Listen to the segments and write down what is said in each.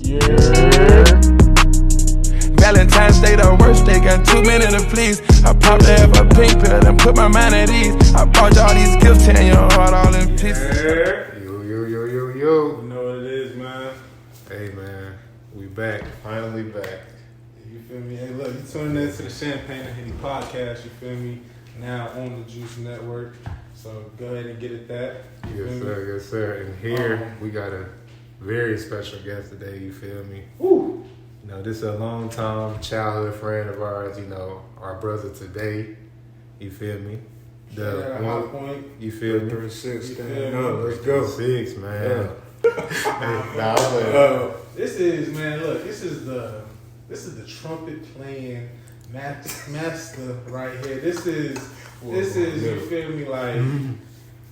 Yeah. Valentine's Day the worst, they got too many to please. I popped to have a pink pill and put my mind at ease. I bought y'all these gifts, tearing your heart all in pieces. Yo. You know what it is, man. Hey, man. We back. Finally back. You feel me? Hey, look, you tuning in to the Champagne and Henny podcast, you feel me? Now on the Juice Network. So go ahead and get at that. Yes, sir. And here we got a very special guest today, you feel me? Woo! You know, this is a long time childhood friend of ours, you know, our brother today. You feel me? The one point. You feel me? 36. Let's go. 6, man. This is, man, look, this is the trumpet playing master right here. This is you feel me, like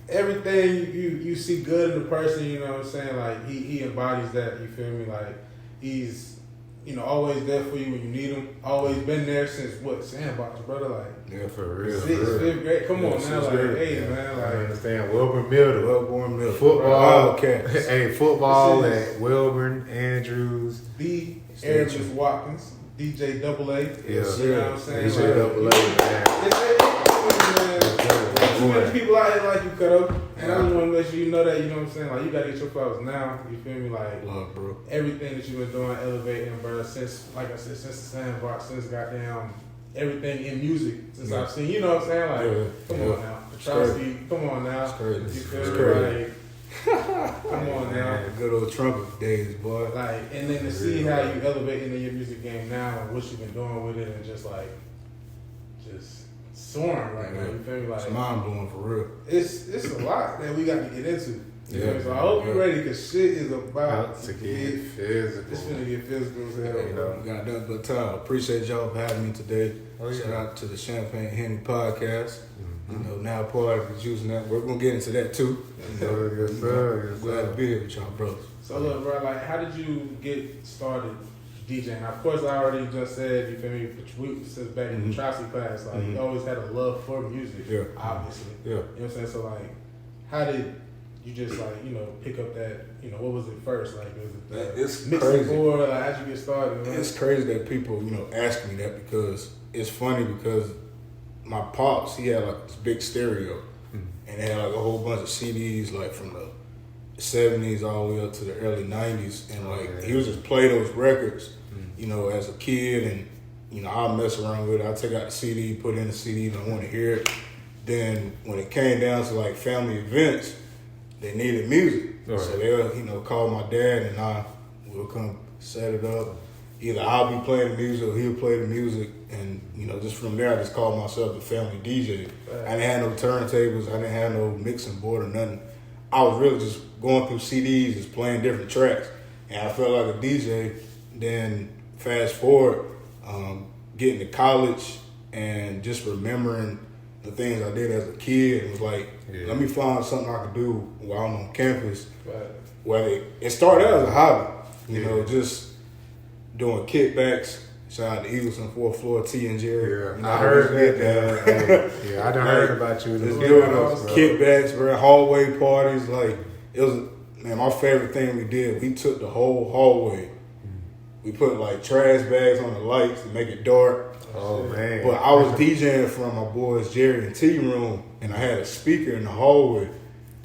everything you see good in the person, you know what I'm saying? Like he embodies that, you feel me? Like he's, you know, always there for you when you need him. Always been there since what, Sandbox, brother? Like, yeah, for real. 6th, 5th grade. Come on now, like, hey, man, like, I understand. Welborn Middle, football. Hey, football at Welborn, Andrews, the Aramis Watkins, DJ Double A. Yeah, you know what I'm saying? DJ Double A, man. Too many people out here like you, Cutto. And I just want to make sure you know that, you know what I'm saying? Like, you got to get your flowers now. You feel me? Like, love, bro. Everything that you've been doing, elevating, bro, since, like I said, since the Sandbox, since goddamn everything in music, since I've seen, you know what I'm saying? Like, come on now. Petrosky, come on now. It's crazy. You feel me? Like, come on now. Good old trumpet days, boy. Like, and then to see how you elevating in your music game now and what you've been doing with it and just soaring right now. You feel me? Like, it's mind blowing for real. It's a lot that we got to get into. Yeah. So I hope you're ready because shit is about to get physical. It's gonna get physical as hell. You know, we got nothing but time. Appreciate y'all for having me today. Shout out to the Champagne Henny podcast. You know, now part of the Juice Network. We're gonna get into that too. Yes, sir. Glad to be here with y'all, brothers. So look, bro, like, how did you get started DJing? Of course, I already just said, you feel me, since back in the Petrosky class, like, you always had a love for music, obviously. Yeah. You know what I'm saying? So, like, how did you just, like, you know, pick up that, you know, what was it first? Like, was it the it's mixing crazy. board? Like, how'd you get started? Right? It's crazy that people, you know, ask me that because it's funny because my pops, he had like this big stereo and they had like a whole bunch of CDs like from the 70s all the way up to the early 90s, and like he would just play those records, you know, as a kid, and you know, I'll mess around with it. I'll take out the CD, put in the CD, and I want to hear it. Then when it came down to like family events, they needed music, so they'll, you know, call my dad and I will come set it up. Either I'll be playing the music or he'll play the music, and you know, just from there I just called myself the family DJ. I didn't have no turntables, I didn't have no mixing board or nothing. I was really just going through CDs, just playing different tracks, and I felt like a DJ. Then fast forward, getting to college and just remembering the things I did as a kid, it was like, let me find something I could do while I'm on campus. Whether it started out as a hobby, you know, just doing kickbacks. Shout out to Eagles on 4th floor, T and Jerry. Yeah, you know, I heard that. Yeah, I done heard about you. Just doing those kickbacks, bro, hallway parties. Like, it was, man, my favorite thing we did, we took the whole hallway. We put like trash bags on the lights to make it dark. Oh, man. But I was DJing from my boys Jerry and T room, and I had a speaker in the hallway.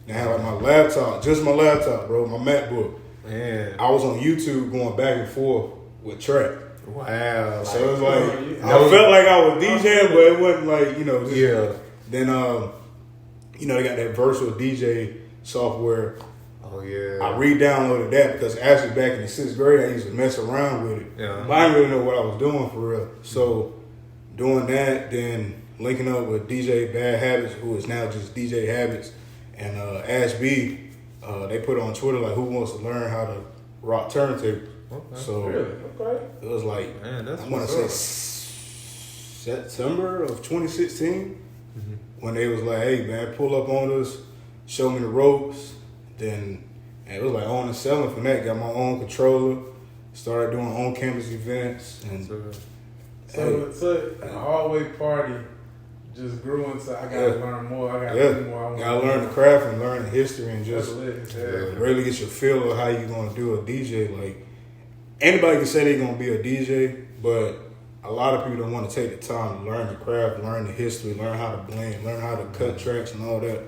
And I had like my laptop, just my laptop, bro, my MacBook. Man. I was on YouTube going back and forth with track. Wow. So it was like, I felt like I was DJing, but it wasn't like, you know, just, Then, you know, they got that virtual DJ software. Oh, yeah. I re-downloaded that because actually back in the 6th grade, I used to mess around with it. Yeah. But I didn't really know what I was doing for real. So doing that, then linking up with DJ Bad Habits, who is now just DJ Habits, and Ash B, they put on Twitter like, who wants to learn how to rock turntables? Okay. So it was like, man, I want to say September of 2016 when they was like, hey man, pull up on us, show me the ropes. Then it was like on and selling from that. Got my own controller, started doing on-campus events, and so a hallway party just grew into, I gotta learn more. I gotta do more. Gotta learn the craft and learn the history and just really get your feel of how you gonna do a DJ. Like, anybody can say they're gonna be a DJ, but a lot of people don't want to take the time to learn the craft, learn the history, learn how to blend, learn how to cut tracks and all that.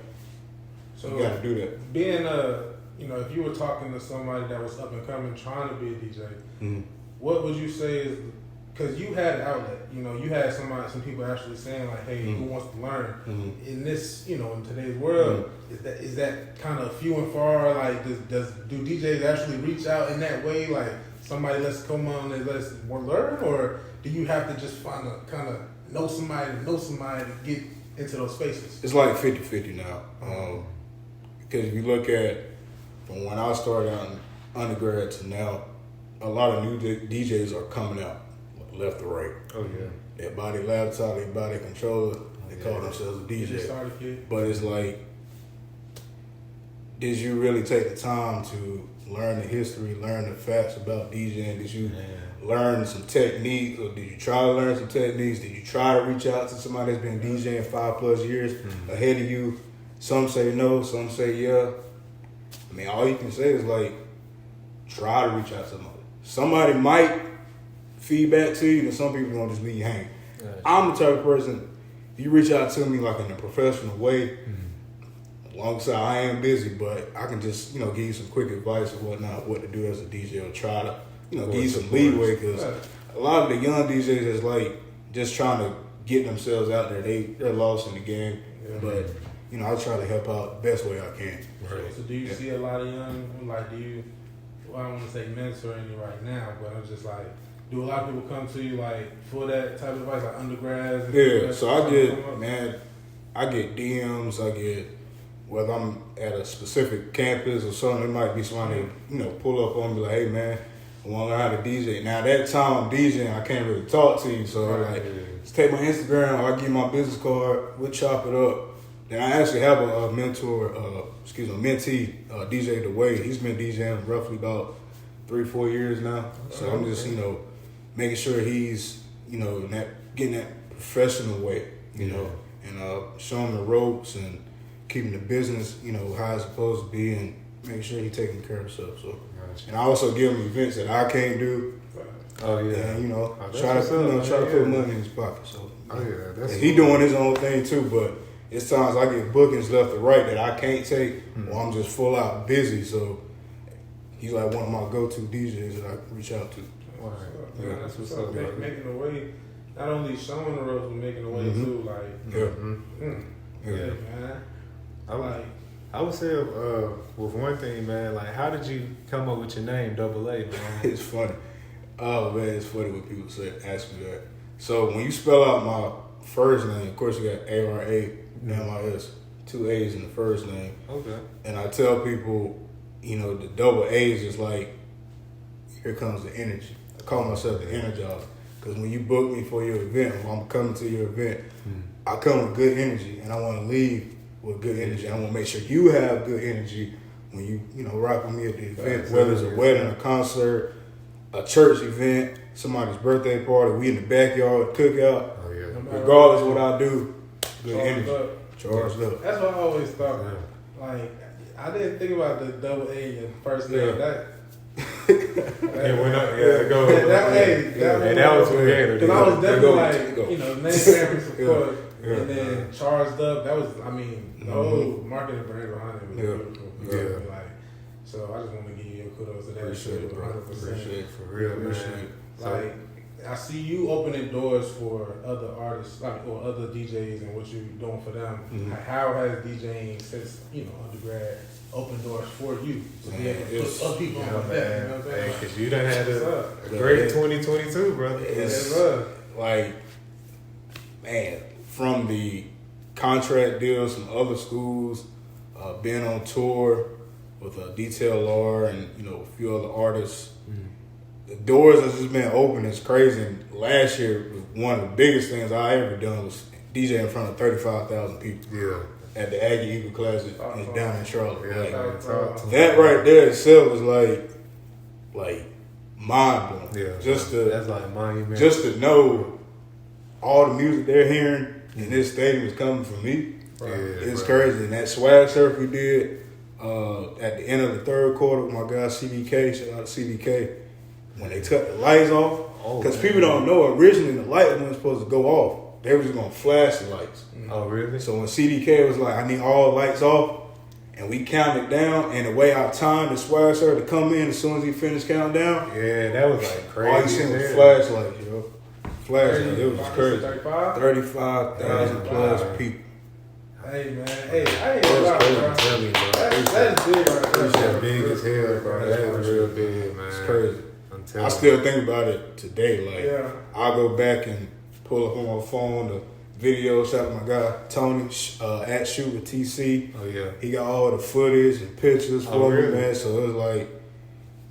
So you got to do that. Being if you were talking to somebody that was up and coming, trying to be a DJ, what would you say is, because you had an outlet, you had some people actually saying like, hey, who wants to learn? In this, in today's world, is that kind of few and far? Like, do DJs actually reach out in that way? Like, somebody let's come on and let's learn, or do you have to just find a kind of know somebody to get into those spaces? It's like 50-50 now. Because if you look at from when I started out in undergrad to now, a lot of new DJs are coming out left or right. Oh yeah. They buy their laptop, they buy their controller, they call themselves a DJ. But it's like, did you really take the time to learn the history, learn the facts about DJing? Did you learn some techniques, or did you try to learn some techniques? Did you try to reach out to somebody that's been DJing 5+ years ahead of you? Some say no, some say yeah. I mean, all you can say is like, try to reach out to somebody. Somebody might feedback to you, and some people gonna just leave you hanging. I'm the type of person, if you reach out to me like in a professional way, alongside I am busy, but I can just, give you some quick advice or whatnot, what to do as a DJ, or try to, give you some leeway, because a lot of the young DJs is like just trying to get themselves out there. They're lost in the game, but I try to help out the best way I can. Right. So do you see a lot of young, like, I don't want to say mentoring you right now, but I'm just like, do a lot of people come to you like for that type of advice, like undergrads? Yeah, so I get DMs, whether I'm at a specific campus or something, it might be somebody, pull up on me like, hey man, I want to learn how to DJ. Now that time I'm DJing, I can't really talk to you, so just take my Instagram, or I give you my business card, we'll chop it up. Then I actually have a mentee, DJ The Way. He's been DJing roughly about 3-4 years now. So I'm just, making sure he's, getting that professional way, and showing the ropes and keeping the business, how it's supposed to be, and making sure he's taking care of himself. So, and I also give him events that I can't do. Oh yeah. And try to put money in his pocket. So, that's he doing his own thing too, but it's times I get bookings left or right that I can't take, or I'm just full out busy. So he's like one of my go-to DJs that I reach out to. Wow. Yeah, that's what's up. Making the way, not only showing the ropes, but making the way too. Like, man. I would say with one thing, man. Like, how did you come up with your name, Double A, man? It's funny. Oh man, it's funny when people ask me that. So when you spell out my first name, of course you got ARAMIS, 2 A's in the first name. Okay. And I tell people, the double A's is like, here comes the energy. I call myself the Energizer, because when you book me for your event, when I'm coming to your event, I come with good energy, and I want to leave with good energy. I want to make sure you have good energy when you rock with me at the event, whether it's a wedding, a concert, a church event, somebody's birthday party, we in the backyard, cookout. Oh yeah. Regardless of what I do, good energy. Charged up. That's what I always thought. Like, I didn't think about the double A in first name. That went up. That was weird. Because I was definitely name family support, and then charged up. That was, the whole marketing brand behind it was beautiful. Yeah. So I just want to give you kudos to that. Appreciate it, bro. 100%. Appreciate it, for real, man. Like, I see you opening doors for other artists, or other DJs, and what you're doing for them. How has DJing since undergrad opened doors for you to be able to put other people on that? You know what I'm saying? Because you done had a great 2022, brother. It's like, man, from the contract deals from other schools, being on tour with Detail R and a few other artists. The doors have just been open. It's crazy. And last year, one of the biggest things I ever done was DJ in front of 35,000 people. Yeah. At the Aggie Eagle Classic down in Charlotte. That right there itself was like mind blowing. Yeah. That's like monumental. Just to know all the music they're hearing in this stadium is coming from me. Right. It's crazy. And that swag surf we did at the end of the third quarter with my guy CDK, shout out to CDK. when they cut the lights off, because people don't know originally the light wasn't supposed to go off. They were just gonna flash the lights. Oh, really? So when CDK was like, I need all lights off, and we counted down, and the way I timed the swag sir to come in as soon as he finished counting down, yeah, that was like crazy. all you seen was flashlights, yo. Flashlights. It was crazy. 35? 35,000 plus people. Hey man, hey, I ain't gonna lie, bro. Tell me, bro. That's big right there. That's big as hell, bro. That is real big, man. It's crazy. I'm telling I still think about it today. Like, Yeah. I'll go back and pull up on my phone the video. Shout out to my guy Tony at Shoot with TC. Oh yeah. He got all the footage and pictures for me, really? man. So it was like,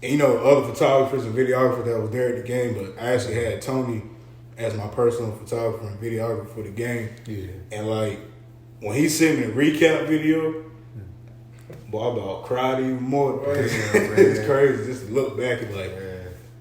and, you know, other photographers and videographers that was there at the game, but I actually had Tony as my personal photographer and videographer for the game. Yeah. And like, when he sent me the recap video, boy, I about cried even more. It's crazy just to look back and like,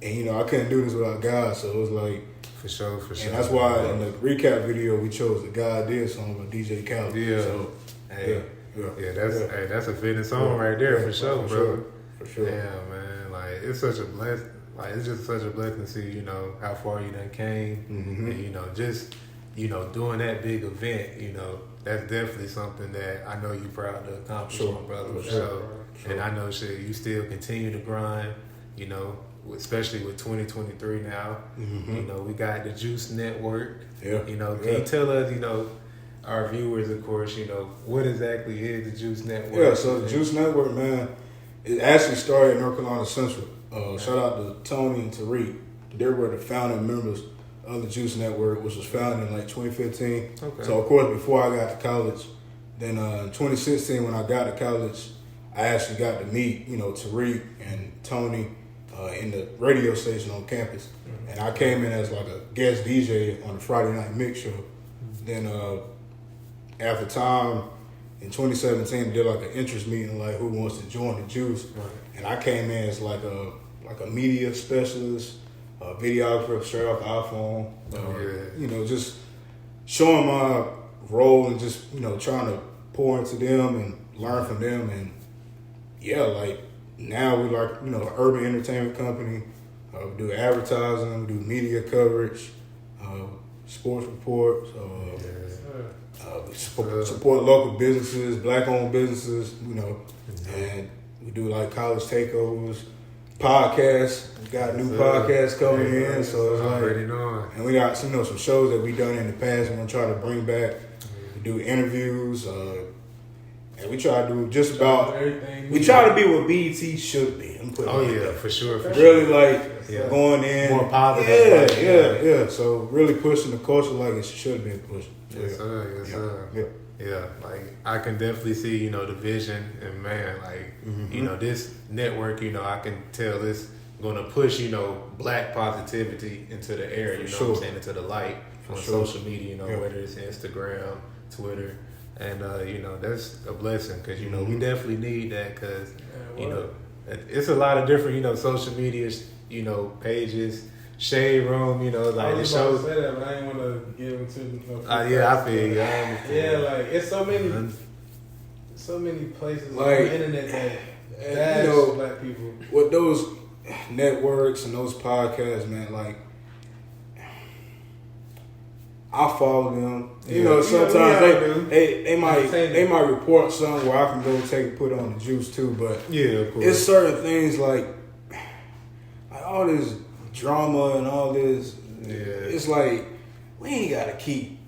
and you know, I couldn't do this without God, so it was like, For sure. and that's why in the recap video we chose the God Did song by DJ Khaled. Yeah. So, Hey, yeah, that's a fitting song right there for sure, bro. For sure. Yeah, man. Like it's such a bless. Like it's just such a blessing to see, you know, how far you done came, and you know, just doing that big event, you know, that's definitely something that I know you're proud to accomplish, my brother, for sure. And I know shit, you still continue to grind, you know, especially with 2023 now. You know, we got the Juice Network. Yeah. You know, can you tell us, you know, our viewers, of course, you know, what exactly is the Juice Network? Yeah, so the Juice Network, man, it actually started in North Carolina Central. Shout out to Tony and Tariq. They were the founding members of the Juice Network, which was founded in like 2015. Okay. So, of course, before I got to college, then in 2016 when I got to college, I actually got to meet, you know, Tariq and Tony in the radio station on campus. And I came in as like a guest DJ on the Friday Night Mix show. Then after time, in 2017, we did like an interest meeting, like who wants to join the Juice. And I came in as like a media specialist, a videographer straight off the iPhone. You know, just showing my role and just, you know, trying to pour into them and learn from them. And yeah, like now we like, you know, an urban entertainment company. We do advertising, we do media coverage, sports reports, support local businesses, black-owned businesses, you know, and we do like college takeovers, podcasts. We got new podcasts coming in, so it's like, and we got some shows that we done in the past. We're gonna try to bring back. We do interviews, and we try to do just about everything. We try to be what BET should be. For sure. Really going in more positive. Yeah. So really pushing the culture like it should have been pushed. Yes, sir. Yeah, like I can definitely see, you know, the vision, and man, like you know, this network, you know, I can tell this gonna push, you know, black positivity into the air, you know what I'm saying, into the light on social media, you know, whether it's Instagram, Twitter, and you know, that's a blessing because you know we definitely need that because you know it's a lot of different, you know, social media, you know, pages. Shade Room, you know, like I was it shows. about to say that, but I didn't want to get into. I feel you. Yeah, like it's so many places like, on the internet that you know, black people. With those networks and those podcasts, man, like I follow them. You know, sometimes they might report something where I can go put on the Juice too, but of course. It's certain things like all this drama and all this. It's like we ain't gotta keep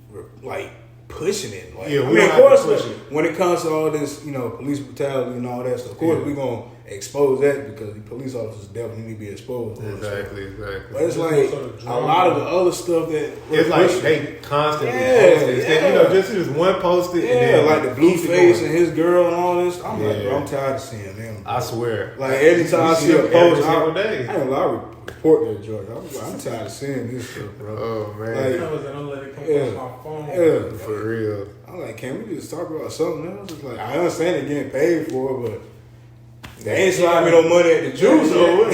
like pushing it. Like, I mean, of course, when it comes to all this, you know, police brutality and all that stuff, of course we gonna expose that because the police officers definitely need to be exposed. Exactly. But it's like a lot of the other stuff that it's like they constantly post it. You know, just one posted. Yeah, and then like the Blueface and his girl and all this. I'm like, bro, I'm tired of seeing them. I swear. Like anytime I see a post, I ain't report that George. I'm tired of seeing this stuff, bro. Oh man, like, don't let it come off my phone. Yeah, for real. I'm like, can we just talk about something else? It's like I understand they're getting paid for it, but they ain't sliding me no money at the Juice or what?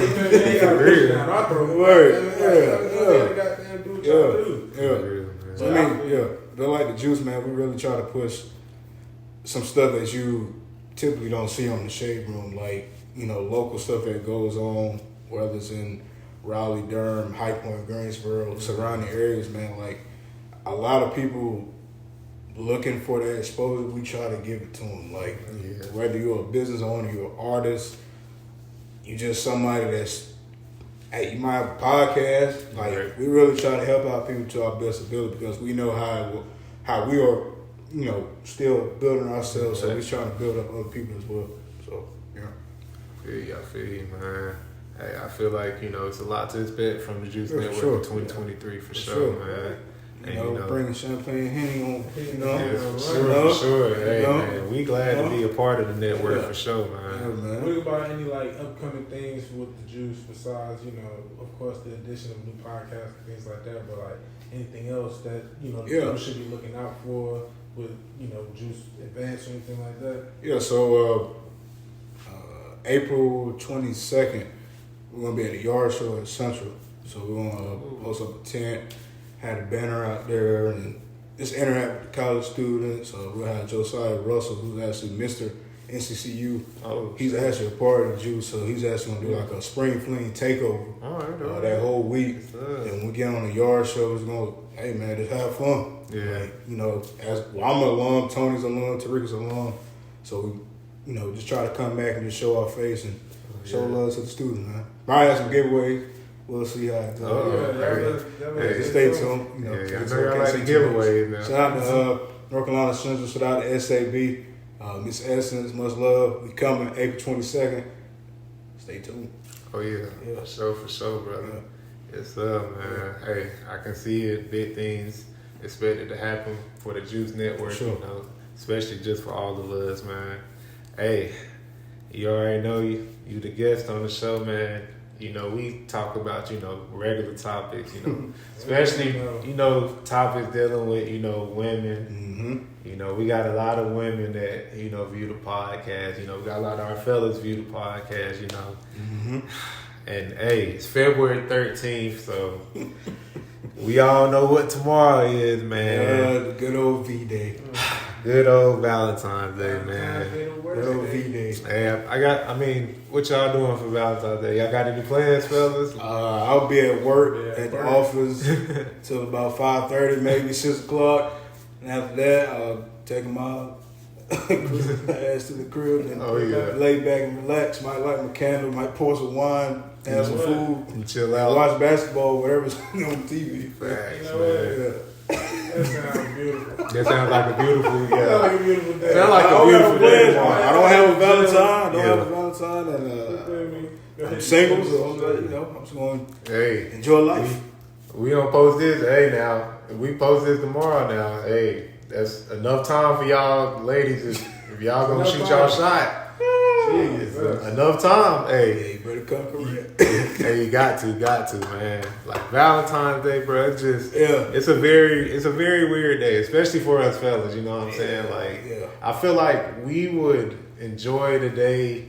So I mean, they're like the Juice, man. We really try to push some stuff that you typically don't see on the Shade Room, like, you know, local stuff that goes on, whether it's in Raleigh, Durham, High Point, Greensboro, surrounding areas, man. Like a lot of people looking for that exposure, we try to give it to them. Like whether you're a business owner, you're an artist, you just somebody that's, hey, you might have a podcast. Like we really try to help out people to our best ability because we know how we are, you know, still building ourselves. So we're trying to build up other people as well. So yeah. I feel you, man. Hey, I feel like, you know, it's a lot to expect from the Juice Network in 2023 for sure, man. You know, bringing champagne, Henny on, you know. Yeah, for sure. Hey, man, we glad to be a part of the network for sure, man. Yeah, man. What about any like upcoming things with the Juice besides, you know, of course the addition of new podcasts and things like that, but like anything else that, you know, people should be looking out for with, you know, Juice Advance or anything like that? Yeah, so April 22nd, we're going to be at the yard show at Central. So we're going to post up a tent, had a banner out there, and just interact with the college students. We'll have Josiah Russell, who's actually Mr. NCCU. He's actually a part of the Juice, so he's actually going to do like a spring fling takeover that whole week. And when we get on the yard show, it's going to, hey man, just have fun. Yeah. Like, you know, I'm an alum, Tony's alum, Tariq's alum. So we, you know, just try to come back and just show our face and show love to the students, man. Might have some giveaways. We'll see how it goes. Just stay tuned. You know, I know y'all like the giveaways now. Shout out to North Carolina Central. Shout out to SAB. Miss Essence, much love. We coming April 22nd. Stay tuned. Oh yeah, for sure, brother. Yes, man. Hey, I can see it. Big things expected to happen for the Juice Network. You know, especially just for all of us, man. Hey, you already know you the guest on the show, man. You know, we talk about, you know, regular topics, you know, especially, you know, topics dealing with, you know, women. Mm-hmm. You know, we got a lot of women that, you know, view the podcast. You know, we got a lot of our fellas view the podcast, you know. Mm-hmm. And, hey, it's February 13th, so we all know what tomorrow is, man. Good old V-Day. Good old Valentine's Day, man. Good old V-Day. Hey, what y'all doing for Valentine's Day? Y'all got any plans, fellas? I'll be at work at the office till about 5:30, maybe 6 o'clock. And after that, I'll take them out, cruise my ass to the crib, and lay back and relax. Might light my candle, might pour some wine, have some food, and chill out, watch basketball, whatever's on TV. Facts, man. That sounds beautiful. That sounds like a beautiful, Sounds like a beautiful day. Sounds like a beautiful day. I don't have a Valentine. And I'm single, so you know, I'm just going to enjoy life. We don't post this. Hey, now if we post this tomorrow, now hey, that's enough time for y'all ladies. If y'all gonna shoot y'all shot. Enough time, hey, better come correct. Hey, you got to, man. Like Valentine's Day, bro. It's a very weird day, especially for us fellas. You know what I'm saying? Like, I feel like we would enjoy the day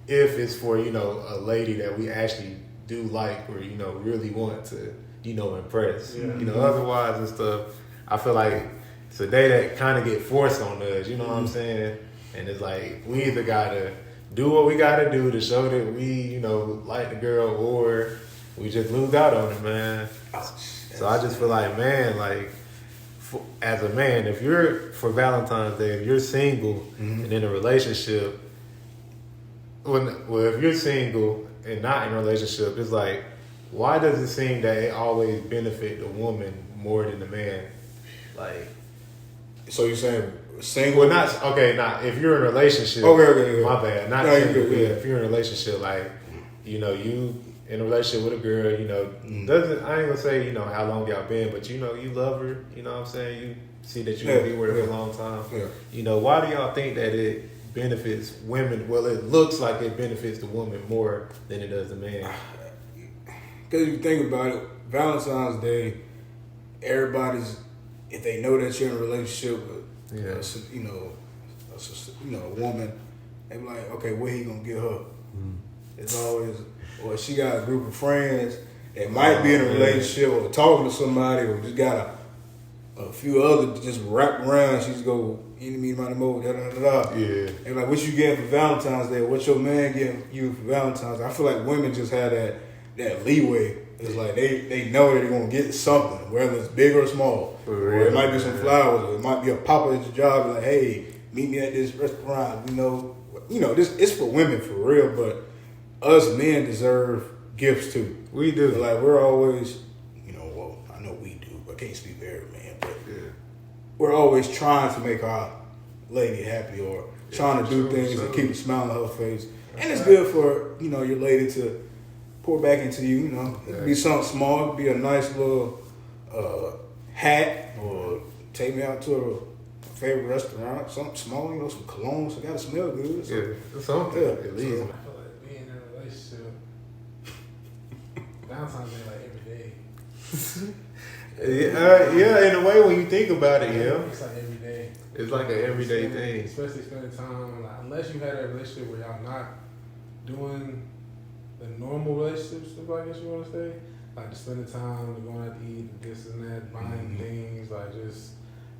if it's for, you know, a lady that we actually do like or, you know, really want to, you know, impress. You know, otherwise and stuff. I feel like it's a day that kind of get forced on us. You know what I'm saying? And it's like we either gotta do what we gotta do to show that we, you know, like the girl, or we just lose out on it, man. So I just feel like, man, like as a man, if you're for Valentine's Day, if you're single and in a relationship, if you're single and not in a relationship, it's like, why does it seem that it always benefit the woman more than the man? Like, so you're saying single? Well, not okay. Not if you're in a relationship. Okay. My bad. Not single. If you're in a relationship, like, you know, you in a relationship with a girl, you know, I ain't gonna say, you know, how long y'all been, but you know, you love her. You know what I'm saying? You see that you're gonna be with her for a long time. Yeah. You know, why do y'all think that it benefits women? Well, it looks like it benefits the woman more than it does the man. Because you think about it, Valentine's Day, everybody's, if they know that you're in a relationship with, a woman, they be like, okay, what he gonna get her? It's always, or she got a group of friends that might be in a relationship or talking to somebody, or just got a few other just wrap around. She just go, enemy, money, more, da. Yeah. And like, what you getting for Valentine's Day? What your man getting you for Valentine's Day? I feel like women just have that that leeway. It's like they know that they're gonna get something, whether it's big or small. Or it might be some flowers, or it might be a pop-up at your job. Like, hey, meet me at this restaurant. This it's for women for real, but us men deserve gifts too. We do. Like we're always, I know we do, but I can't speak for every man. But we're always trying to make our lady happy, or trying to do things and keep a smile on her face. And it's good for your lady to pour back into you. It could be something small, it could be a nice little hat, or take me out to a favorite restaurant, something small, some cologne, so it gotta smell good. So, yeah, something at least. I feel like being in a relationship, Valentine's Day like every day. Yeah, in a way when you think about it, yeah. It's like every day. It's like an everyday thing. Especially spending time, like, unless you had a relationship where y'all not doing the normal relationship stuff, I guess you want to say. Like, just spending time, going out to eat, this and that, buying things, like, just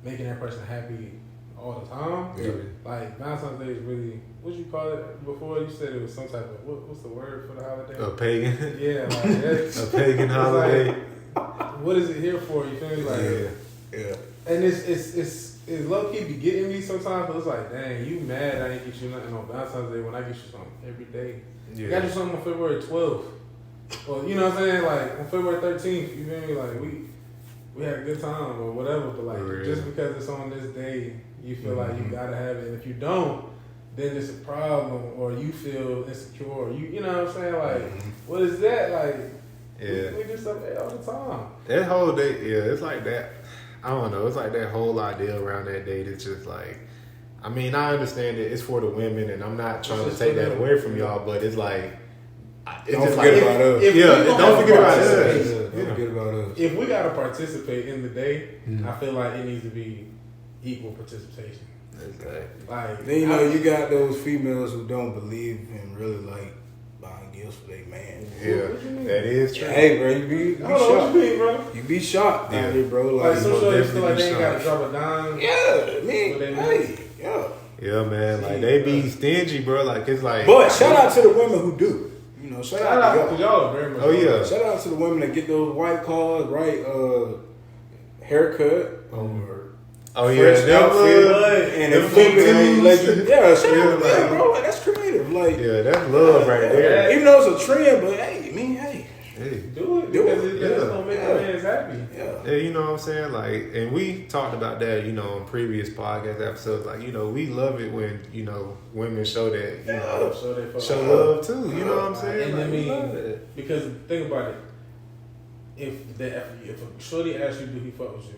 making that person happy all the time. Yeah. Like, Valentine's Day is really, what you call it before? You said it was some type of, what's the word for the holiday? A pagan. Yeah, like, that's, A pagan holiday. Like, what is it here for? You feel me? Like, yeah. And it's low key be getting me sometimes, but it's like, dang, you mad I didn't get you nothing on Valentine's Day when I get you something every day. Yeah. I got you something on February 12th. Well, you know what I'm saying? Like, on February 13th, you feel me? Like, we had a good time or whatever, but like, just because it's on this day, you feel like you gotta have it. And if you don't, then it's a problem, or you feel insecure, or you know what I'm saying? Like, what is that? Like, we do stuff all the time. That whole day, it's like that. I don't know. It's like that whole idea around that date. It's just like, I mean, I understand that it's for the women, and I'm not trying to take that away from y'all, but it's like, don't forget about us. Don't forget about us. Don't forget about us. If we gotta participate in the day, I feel like it needs to be equal participation. Okay. Like, Then you got those females who don't believe in really like buying gifts for their man. Yeah, that is true. Hey, bro, you be shocked. What you mean, bro? You be shocked out here, bro. Like, Like, some shorties feel like definitely they ain't be gotta drop a dime. yeah, man. Hey, yeah. Yeah, man. Like, they be stingy, bro. Like, it's like. But shout out to the women who do. Shout out to y'all. Y'all are very much. Oh, yeah. Shout out to the women that get those white claws, right? Haircut or Oh yeah, fresh outfit, and then flip it and let you. Yeah, shout out to like, them, bro. Like, that's creative. Like, yeah, that's love right there. even though it's a trend, but hey, Hey. Do it because it's gonna make your man's happy. Yeah. You know what I'm saying? Like, and we talked about that, on previous podcast episodes. Like, we love it when, women show that, show love too. You know what I'm saying? And like, I we love mean, it. because think about it. If a shorty asks you, do he fuck with you?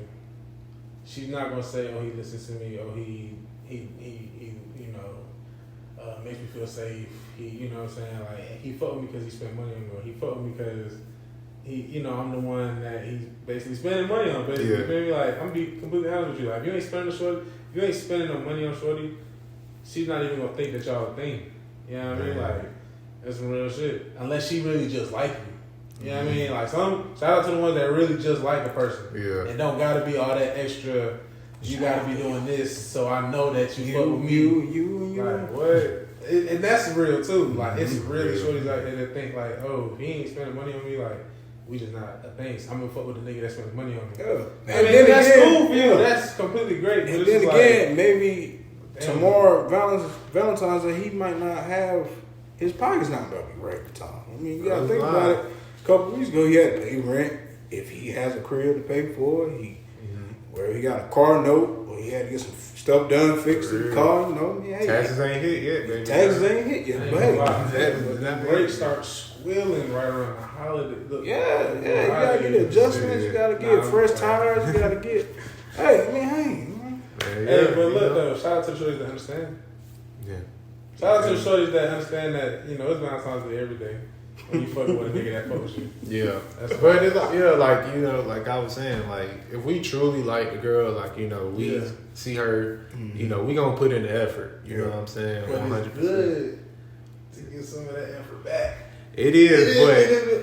She's not gonna say, oh, he listens to me, or he makes me feel safe. He, you know what I'm saying? Like, he fuck with me because he spent money on me, or he fuck with me because I'm the one that he's basically spending money on. Basically, you feel me? Like, I'm be completely honest with you. Like, if you ain't spending no money on shorty, she's not even gonna think that y'all a thing. You know what I mean? Like, that's some real shit. Unless she really just like you. You know what I mean? Like, shout out to the ones that really just like a person. Yeah. And don't gotta be all that extra. You gotta be doing this, so I know that you fuck with me. You. Like, what? And that's real too. Like, it's really shorties out there that think like, oh, if he ain't spending money on me, like, we just not a thing. I'm gonna fuck with the nigga that spends money on me. Yeah. I mean, that's cool for you. That's completely great. And then again, maybe tomorrow Valentine's Day, he might not have, his pocket's not gonna be right at the time. I mean, you gotta think about it. A couple weeks ago, he had to pay rent. If he has a crib to pay for, where he got a car note, or he had to get some stuff done, fixed in the car, Hey, taxes ain't hit yet, baby. Taxes ain't hit yet, but hey. The brakes start squealing right around the holiday. Look, Yeah, you gotta get adjustments, you gotta get fresh tires, you gotta get. Hey, Hey, but look though, shout out to the shorties that understand. Yeah. Shout out to the shorties that understand that it's Valentine's Day every day. When you fucking with a nigga that fuck with you. Yeah. That's But it's like, like I was saying, like, if we truly like the girl, like, we see her, we gonna put in the effort. You know what I'm saying? But 100%. it's good to get some of that effort back. It is,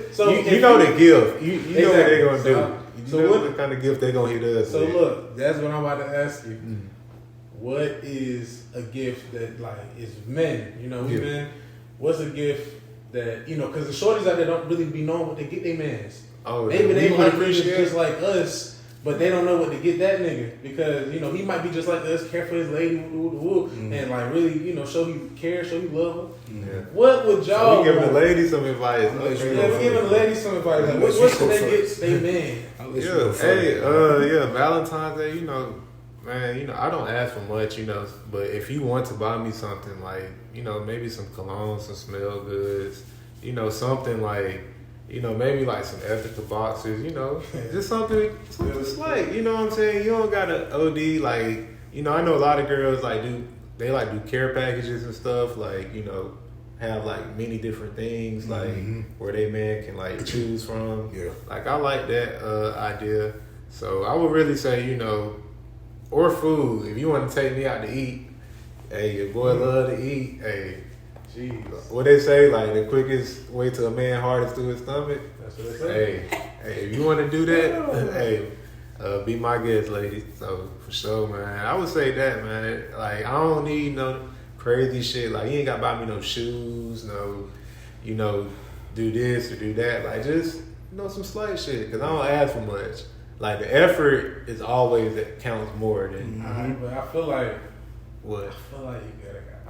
but so you know the gift. You know what they're gonna do. So you know what the kind of gift they're gonna hit us So with. look, that's what I'm about to ask you. What is a gift that, like, is men? We men. What's a gift that because the shorties out there don't really be knowing what they get their mans. Oh, maybe they like niggas appreciate just like us, but they don't know what to get that nigga because he might be just like us, care for his lady, and like really show you care, show you love her. Yeah. What would y'all? So we giving the ladies some advice. Yeah, we giving the ladies some advice. Like, what should they get they man? Yeah, Valentine's Day, man, I don't ask for much, but if you want to buy me something like, maybe some cologne, some smell goods, something like, maybe like some ethical boxers, just something slight, you know what I'm saying? You don't gotta OD, like, I know a lot of girls do care packages and stuff, like, have like many different things, like where they man can like choose from. Yeah. Like I like that idea. So I would really say, or food. If you want to take me out to eat, hey, your boy love to eat. Hey, jeez, what they say, like the quickest way to a man heart is through his stomach. That's what they say. Hey, if you want to do that, hey, be my guest, lady. So for sure, man. I would say that, man. Like I don't need no crazy shit. Like you ain't gotta buy me no shoes, no, do this or do that. Like just some slight shit. Cause I don't ask for much. Like the effort is always that counts more than. But I feel like what? I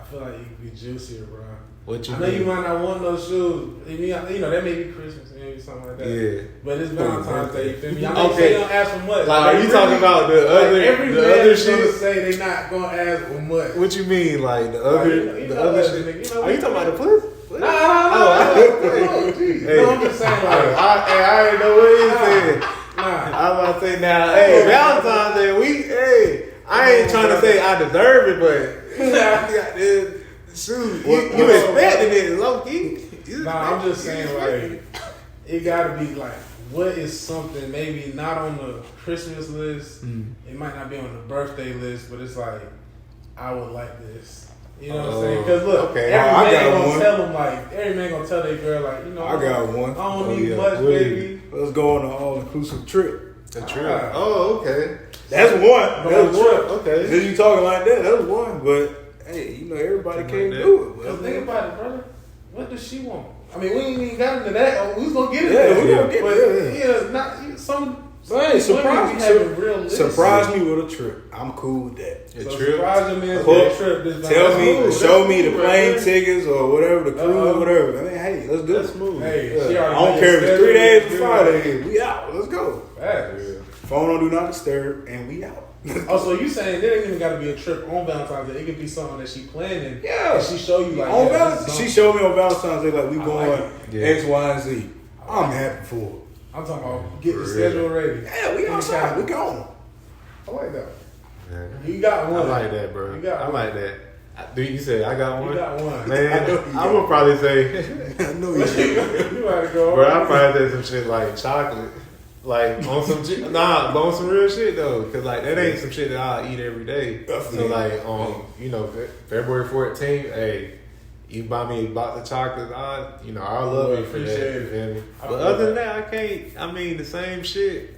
feel like you could be juicier, bro. What you? I know you might not want those shoes. That may be Christmas, maybe something like that. Yeah. But it's Valentine's Day. You feel me? I know Okay. you don't ask for much. Like, are you talking about the other? Every the man other is gonna shit? say they not gonna ask for much. What you mean, like the other? Like, the other shit? Are you talking about the pussy? No. Hey, I'm just saying, like, I ain't know what he said. nah. I'm about to say now, hey, Valentine's Day, I ain't trying to say I deserve it, but shoot, you expecting it, low key. Nah, I'm just saying, like, it gotta be like, what is something maybe not on the Christmas list? It might not be on the birthday list, but it's like, I would like this. You know what I'm saying? Because look, every man gonna tell them like, every man gonna tell their girl like, I got one. I don't need much, baby. Let's go on an all-inclusive trip. A trip. Oh, okay. That's one. That's one. Okay. Since you talking like that, that's one. But hey, everybody can't do it. Cause think about it, brother. What does she want? I mean, we ain't even got into that. We was gonna get into Yeah, that. we gonna get there. Yeah, not some. Hey, surprise me with a trip. I'm cool with that. A So trip. surprise your man with a trip. Show me the plane tickets or whatever, the cruise, whatever. I mean, hey, let's do it. Smooth. Hey, I don't care if it's 3 days or 5 days. We out. Let's go. Facts. Phone on do not disturb, and we out. Oh, so you saying there ain't even got to be a trip on Valentine's Day? It could be something that she planning. Yeah. And she show you like On this is Valentine's, she showed me on Valentine's Day like we going like X, Y, and Z. I'm happy for it. I'm talking about get the schedule ready. Yeah, we outside. We gone. I like that. Yeah. You got one. I like that, bro. You got I one. like that. You said I got one. You got one. Man, I would probably say, I know you. You gotta go. bro. I probably say some shit like chocolate, like on some shit. Nah, but on some real shit though, cause like that ain't some shit that I eat every day. So like on February 14th, hey. You buy me a box of chocolates, I love you for that. You feel me? But other than that, I can't. I mean, the same shit.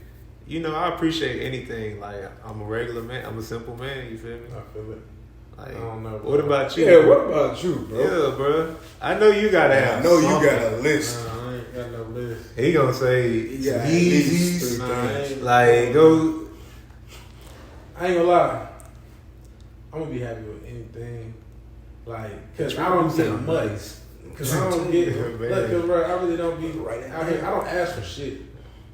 I appreciate anything. Like I'm a regular man. I'm a simple man. You feel me? I feel it. Like, I don't know. What about you? Yeah, what about you, bro? Yeah, bro. I know you gotta have. I know something. you got a list. I ain't got no list. He gonna say Yeezys. Nah, like go. I ain't gonna lie. I'm gonna be happy with anything. Like, cause I don't get much. Cause I don't get. Look, cause bro, I really don't be right out here. I don't ask for shit,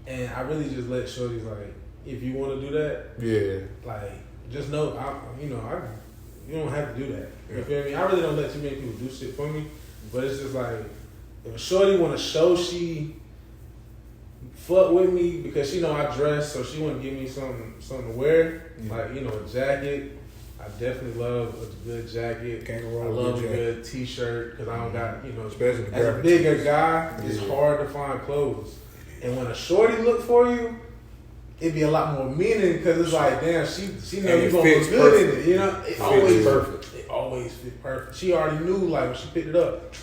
and I really just let shorties like, if you want to do that, Yeah. like, just know, you don't have to do that. You feel me? I really don't let too many people do shit for me, but it's just like, if a shorty want to show she fuck with me because she know I dress, so she want to give me something to wear, like a jacket. I definitely love a good jacket. I love a good t-shirt because I don't got, Especially as a bigger guy, it's hard to find clothes. And when a shorty look for you, it'd be a lot more meaning because it's like, damn, she know you gonna look good in it. It always perfect. It always fit perfect. She already knew like when she picked it up.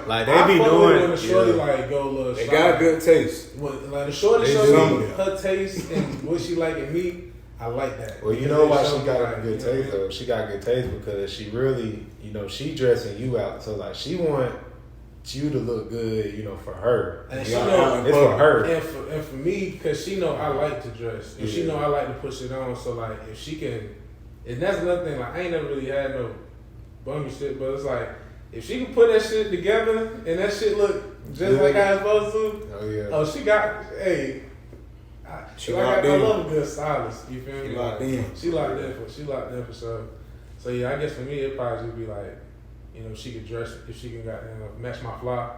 Like they be doing when a shorty like go look. They got good taste. Like the shorty show me her taste and what she like in me. I like that. Well, you know why she got good taste though? She got good taste because she really, she dressing you out. So like she want you to look good, you know, for her. And she know it's for her. And for me, because she know I like to dress. And she know I like to push it on. So, like, if she can... And that's another thing. Like, I ain't never really had no bummy shit. But it's like, if she can put that shit together and that shit look just like I was supposed to... Oh, yeah. Oh, she got... Hey... I love a good stylist. You feel me? She locked in. She locked in for sure. So, yeah, I guess for me, it'd probably just be like... You know, she could dress, if she can match my fly.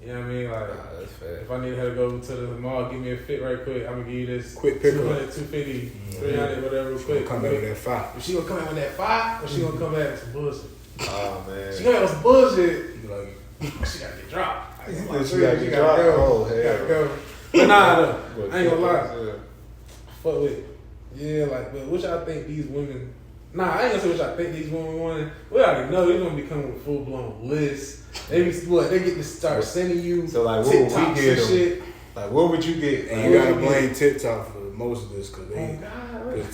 You know what I mean? Like, that's fair. if I need her to go to the mall, give me a fit right quick, I'm going to give you this quick pick 200, 250, 300, whatever, real quick. Come back with that 5. If she going to come out with that 5, or she going to come back with some bullshit? Oh, man. She going to have some bullshit. Like, she got to get dropped. She got to get dropped. Oh, hell. Got to go. But nah, though, I ain't going to lie. Fuck with it. Yeah, like, but which I think these women... Nah, I ain't gonna say what I think these women want. We already know they're gonna be coming with full blown lists. They get to start sending you so like TikToks what would we get and shit. Like what would you get? And you gotta blame TikTok for most of this because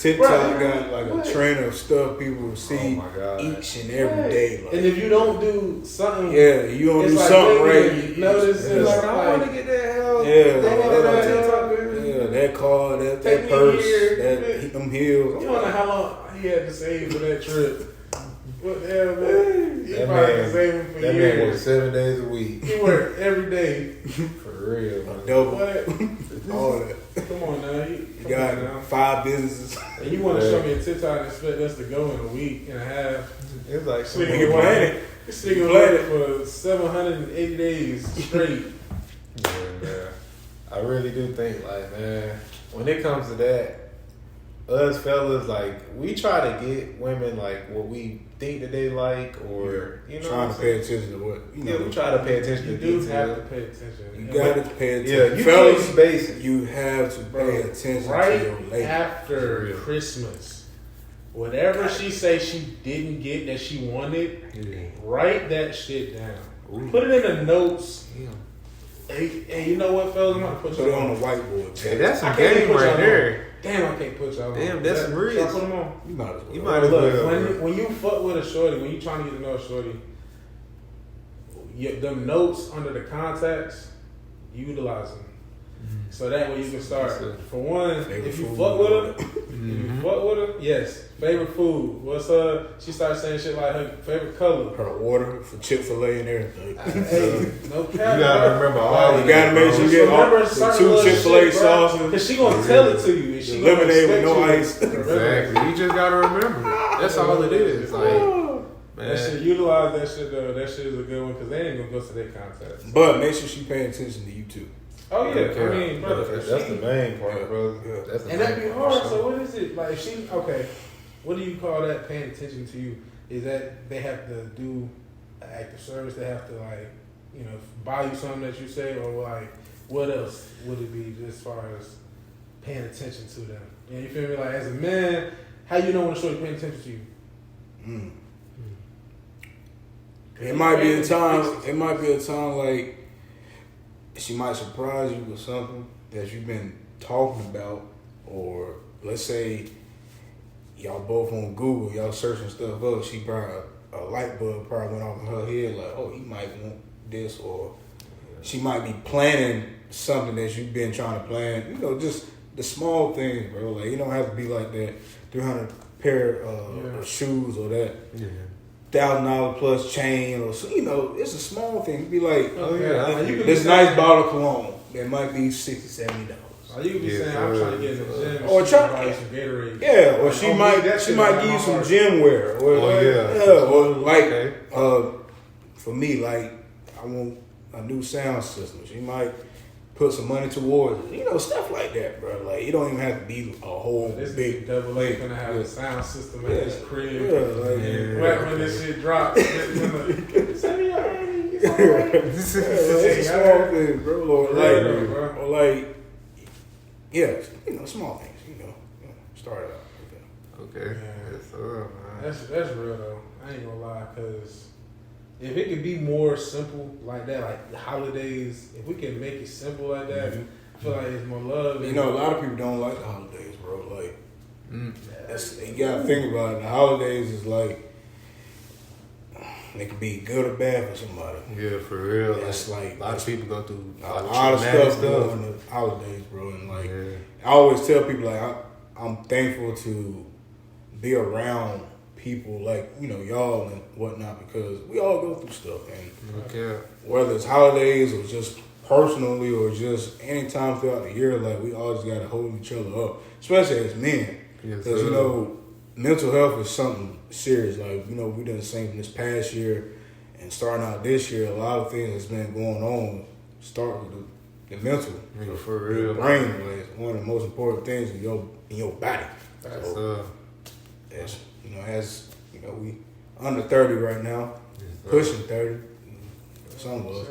TikTok got like a trend of stuff people see each and every day. Like, and if you don't do something, you don't do something right. Notice it's like I want to get that help. That car, that purse, them heels. You wonder how long he had to save for that trip. What the hell, man? He probably been saving for years. That man worked 7 days a week. He worked every day. For real, man. Double. All that. Come on now. You got 5 businesses. And you want to show me a TikTok and expect us to go in a week and a half. It's like this nigga waited for 780 days straight. Yeah, man. I really do think, like, man, when it comes to that, us fellas, like, we try to get women, like, what we think that they like, or, you know, trying to pay attention to what, you know. Yeah, we try to pay attention to detail. You do have to pay attention. You got to pay attention. Yeah, you fellas, can't be basic. You have to pay attention right to your lady. After Christmas, whatever she say she didn't get that she wanted, write that shit down. Ooh. Put it in the notes. Yeah. Hey, you know what, fellas? I'm gonna put it on the whiteboard. Hey, that's a game right there. Damn, I can't put y'all on. Damn, that's some real. Should I put them on? You might as well. Look, when you fuck with a shorty, when you trying to get to know a shorty, them notes under the contacts, utilize them. So that way you can start. For one, if you fuck with her, yes. Favorite food. What's she started saying shit like her favorite color. Her order for Chick-fil-A and everything. Hey, no cap. You gotta remember all. You gotta make sure you get the 2 Chick-fil-A sauces. Because she gonna tell it to you. She lemonade with no ice. Exactly. You just gotta remember. That's all it is. Like, man. That shit, utilize that shit though. That shit is a good one because they ain't gonna go to their contest. But make sure she paying attention to you too. Oh yeah, I mean, brother, that's the main part, bro. That's the and that'd be hard. So what is it like? If she what do you call that? Paying attention to you is that they have to do an act of service. They have to buy you something that you say, or like what else would it be just as far as paying attention to them? You know, you feel me? Like as a man, how you know when a shorty paying attention to you? It might be a time. It might be a time like she might surprise you with something that you've been talking about, or let's say y'all both on Google, y'all searching stuff up. She probably a light bulb probably went off in her head, like, oh, he might want this, or she might be planning something that you've been trying to plan. You know, just the small things, bro. Like you don't have to be like that 300 pair of shoes or that. Yeah. $1,000 plus chain, or so, you know, it's a small thing. Be like, this nice bottle of cologne that might be $60-$70. Or you could be saying, I'm trying to get in the gym, or try some Gatorade. Yeah, or she might give you some gym wear, or or like for me, like I want a new sound system. She might put some money towards it. You know, stuff like that, bro. Like, you don't even have to be a whole big double A gonna have a sound system at his crib. Yeah, like, right when this shit drops. Send me your money. It's a small thing, bro. Or like, yeah, you know, small things, you know start out. Okay. Man. That's real, though. I ain't gonna lie, because if it could be more simple like that, like the holidays, if we can make it simple like that, I feel like it's more love. You know, a lot of people don't like the holidays, bro. Like, you gotta think about it. The holidays is like, And it can be good or bad for somebody. Yeah, for real. It's like a lot of people go through a lot of stuff during the holidays, bro. And like I always tell people, like I'm thankful to be around people like y'all and whatnot, because we all go through stuff, and whether it's holidays or just personally or just any time throughout the year, like we all just gotta hold each other up, especially as men, because mental health is something serious. Like we done seen this past year and starting out this year, a lot of things that's been going on. Start with the mental, for real, the brain is one of the most important things in your body. As we under 30 right now, pushing 30, some of us,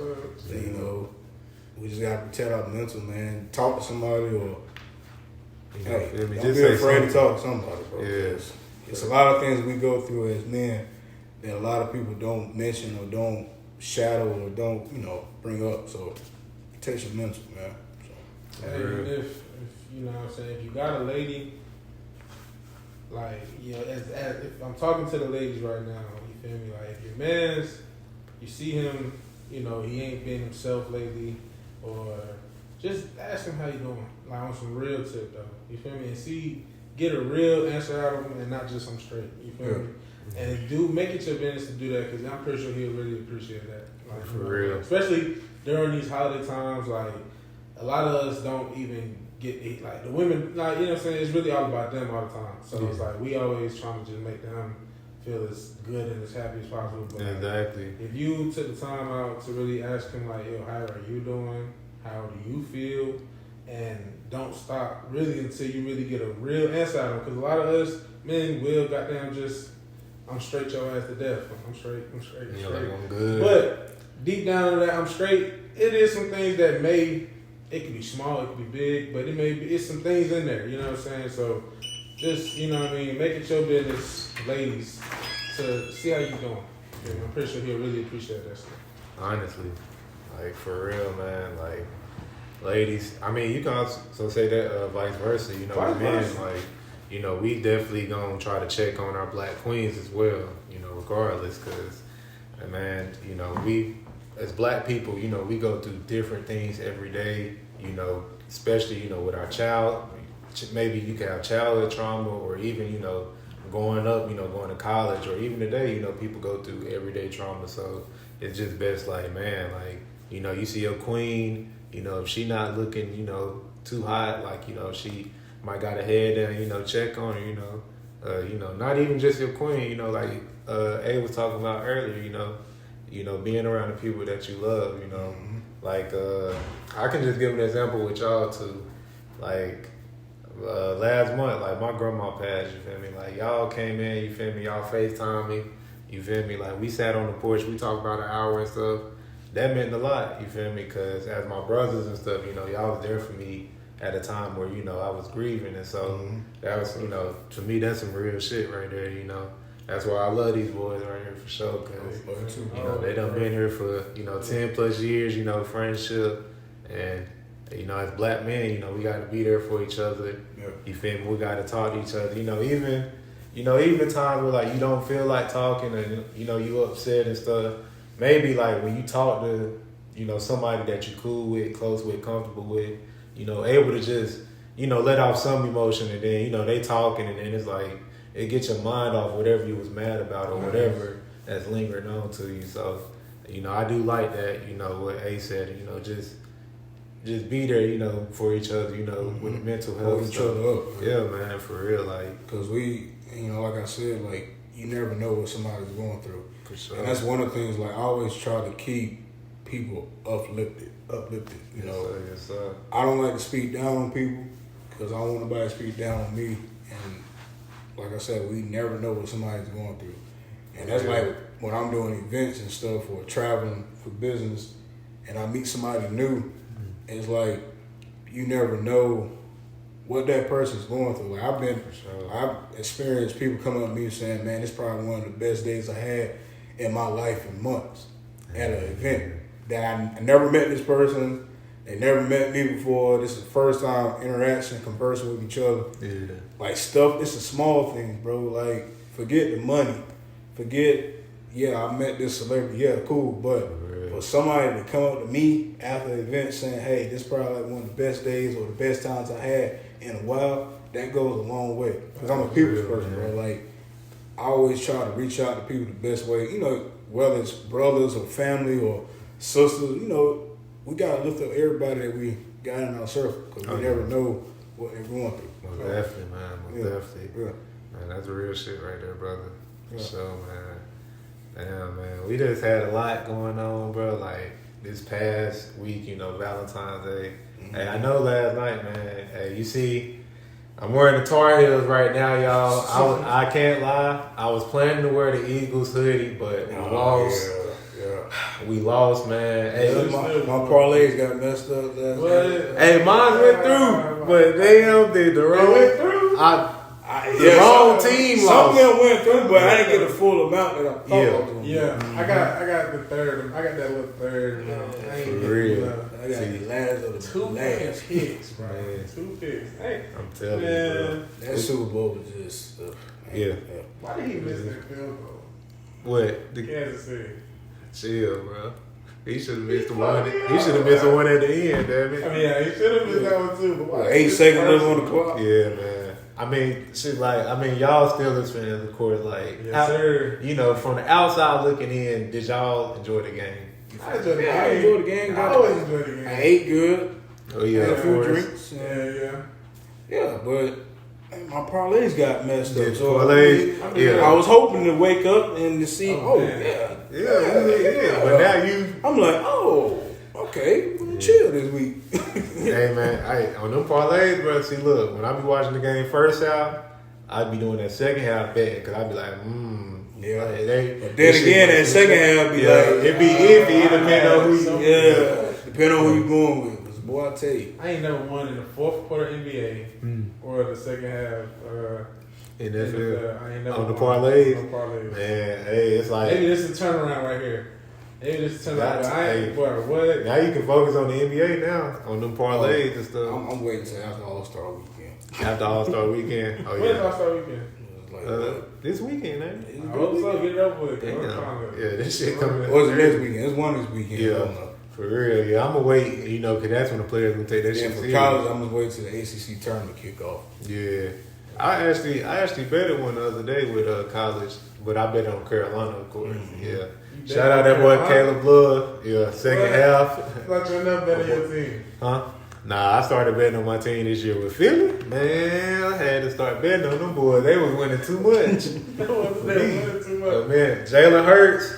we just gotta protect our mental, man. Talk to somebody, or don't be afraid to talk to somebody, bro. Yes. It's a lot of things we go through as men that a lot of people don't mention or don't shadow or don't bring up. So protect your mental, man. So, even if you know what I'm saying, if you got a lady, like as if I'm talking to the ladies right now, you feel me? Like if your man's, you see him, he ain't been himself lately, or just ask him how you doing, like on some real tip though. You feel me? And get a real answer out of him, and not just I'm straight. You feel me? And make it your business to do that, because I'm pretty sure he'll really appreciate that. Like for real, especially during these holiday times. Like a lot of us don't even get like the women, like what I'm saying. It's really all about them all the time. So it's like we always trying to just make them feel as good and as happy as possible. But exactly. Like, if you took the time out to really ask him, like, yo, how are you doing? How do you feel? And don't stop really until you really get a real answer out of him. Because a lot of us men will goddamn just, I'm straight your ass to death. I'm straight. Yeah, like I'm good. But deep down in that I'm straight, it is some things that it could be small, it could be big, but it's some things in there, you know what I'm saying? So just, make it your business, ladies, to see how you doing. I'm pretty sure he'll really appreciate that stuff. Honestly, like for real, man, like ladies, you can also say that vice versa, men, like, we definitely gonna try to check on our black queens as well, regardless, because, man, we, as black people, we go through different things every day, especially, with our child. Maybe you can have childhood trauma, or even, going up, going to college, or even today, people go through everyday trauma. So it's just best, like, man, like, you see your queen, if she not looking, too hot, like, she might got her head down, check on her, not even just your queen, like A was talking about earlier, being around the people that you love, like, I can just give an example with y'all too. Like, last month, like, my grandma passed, you feel me? Like, y'all came in, you feel me? Y'all FaceTime me, you feel me? Like, we sat on the porch, we talked about an hour and stuff. That meant a lot, you feel me? Because as my brothers and stuff, y'all was there for me at a time where, I was grieving. And so that was, to me, that's some real shit right there, That's why I love these boys right here for sure, because, they done been here for, 10 plus years, friendship. And, as black men, we got to be there for each other. Yeah. You feel me? We got to talk to each other. Even times where, like, you don't feel like talking and, you upset and stuff. Maybe, like, when you talk to, somebody that you cool with, close with, comfortable with, able to just, let off some emotion, and then, they talking, and then it's like, it gets your mind off whatever you was mad about or whatever that's lingering on to you. So, I do like that, what A said, just be there, for each other, with the mental health. Hold each other up. Yeah, man, for real, like. Because we, like I said, like, you never know what somebody's going through. For sure. And that's one of the things, like, I always try to keep people uplifted, Yes, sir. I don't like to speak down on people, because I don't want nobody to speak down on me. And like I said, we never know what somebody's going through. And that's like when I'm doing events and stuff, or traveling for business, and I meet somebody new, it's like, you never know what that person's going through. Like, I've experienced people coming up to me saying, man, this is probably one of the best days I had in my life in months at an event. That I never met this person, they never met me before. This is the first time interaction, conversing with each other. Yeah. Like, stuff, it's a small thing, bro. Like, forget the money. Forget, yeah, I met this celebrity, yeah, cool, but for somebody to come up to me after the event saying, hey, this is probably like one of the best days or the best times I had in a while, that goes a long way. Because I'm a people's person, bro. Like, I always try to reach out to people the best way, you know, whether it's brothers or family or sisters, you know, we got to lift up everybody that we got in our circle because we never know what they're going through. Most definitely, man. Most definitely. Yeah. Man, that's real shit right there, brother. For sure, man. Damn, man. We just had a lot going on, bro. Like, this past week, you know, Valentine's Day. Mm-hmm. Hey, I know last night, man. Hey, you see, I'm wearing the Tar Heels right now, y'all. I can't lie. I was planning to wear the Eagles hoodie, but we lost. Yeah. We lost, man. Hey, my parlays got messed up last night. Hey, mine went through, but damn, did the wrong. Went through? The wrong team lost. Some of them went through, but I didn't get the full amount that I thought I was going to. Yeah, I got the third. I got that little third. I ain't For real. I got the last of the two last picks, bro. Man. 2 picks. Hey, I'm telling you, bro. That Super Bowl was just Yeah. Why did he miss that field goal? What? Kansas City. Chill, bro. He should have missed the one. He should have missed the one at the end, damn it. I mean, yeah, he should have missed that one too. But why? 8 seconds left on the clock. Yeah, man. I mean, shit, like, y'all Steelers fans, of course, like, Yes, sir. You know, from the outside looking in, did y'all enjoy the game? I enjoyed the game. I enjoyed the game. I always enjoyed the game. I ate good. Oh yeah, Had a of few course. drinks. Yeah, but my parlays got messed up. So parlays, I was hoping to wake up and to see. Yeah. But now you, I'm like, okay, chill this week. hey man, on them parlays, bro. See, look, when I be watching the game first half, I'd be doing that second half betting because I'd be like, Yeah. Like, But then again, that second half be like, it be iffy. It depend on who you. depending on who you going with. 'Cause boy, I tell you, I ain't never won in the fourth quarter NBA or the second half. NFL. I ain't never On the won parlays? on parlays. Man, hey, it's like Maybe this is a turnaround right here. Maybe this is a turnaround. But I ain't, boy, what? now you can focus on the NBA now, on them parlays and stuff. I'm waiting till after All-Star weekend. After All-Star weekend. Oh When is yeah. All-Star weekend? This weekend, ain't it? I hope so. Get it over with. Damn. Yeah, this shit coming. Or is it next weekend? It's one this weekend. I Yeah, don't know. for real. Yeah, I'm gonna wait. You know, cause that's when the players gonna take that Yeah, shit for serious. college, I'm gonna wait till the ACC tournament kick off. Yeah, I actually betted one the other day with college, but I bet on Carolina, of course. Yeah. Shout out that boy Caleb Love. Yeah, second half. I thought you were never betting your team. Huh? Nah, I started betting on my team this year with Philly. Man, I had to start betting on them boys. They was winning too much. They winning too much. But man, Jalen Hurts,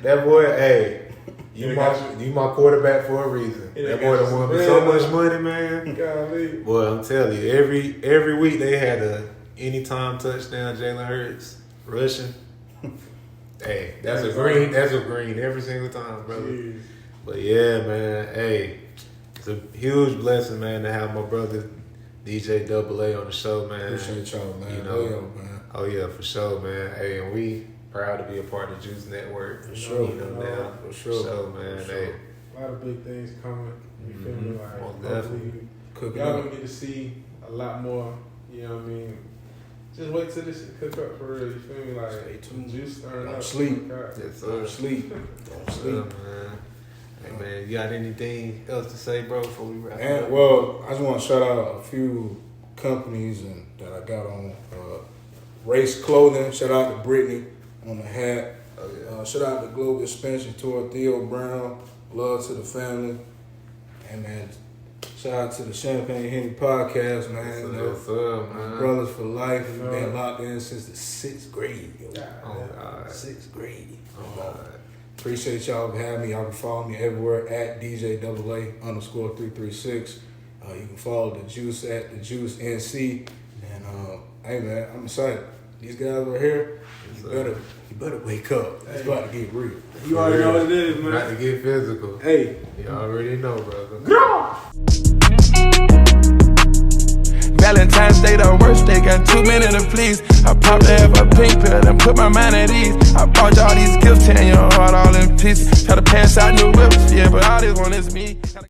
that boy, hey, you my quarterback for a reason. That boy done won me so much money, man. Golly. Boy, I'm telling you, every week they had a anytime touchdown, Jalen Hurts rushing. Hey, that's a green every single time, brother. Jeez. But yeah, man, hey, it's a huge blessing, man, to have my brother DJ AA on the show, man. Appreciate y'all, man. You know, man. Oh yeah, for sure, man. Hey, and we proud to be a part of Juice Network. For sure. You know, now. For sure, man. For Hey, A lot of big things coming. You feel me? Like, Most hopefully, definitely. Cooking y'all up. gonna get to see a lot more. You know what I mean? Just wait till this shit cook up for real. You feel me? Like, Stay tuned. juice stirring Don't up. sleep. yes, Don't sir. sleep. Don't sleep. Man. Hey, man, you got anything else to say, bro, before we wrap And up? well, I just want to shout out a few companies and that I got on. Race Clothing. Shout out to Brittany on the hat. Oh, yeah. Shout out to Global Expansion Tour, Theo Brown. Love to the family. And man, shout out to the Champagne Henny podcast, man. You know, Yes, sir, man. Brothers for life. You know. Been locked in since the 6th grade. Yo. Oh, God. 6th grade. Oh, God. Appreciate y'all for having me. Y'all can follow me everywhere at DJ AA_336. You can follow the Juice at the Juice NC. And hey man, I'm excited. These guys are here. You better wake up. It's about to get real. You already know what it is, man. Not to get physical. Hey. You already know, brother. Valentine's Day the worst, they got too many to please. I popped to have a pink pill and put my mind at ease. I bought y'all these gifts, tearing your heart all in pieces. Try to pass out new whips, yeah, but all this one is me.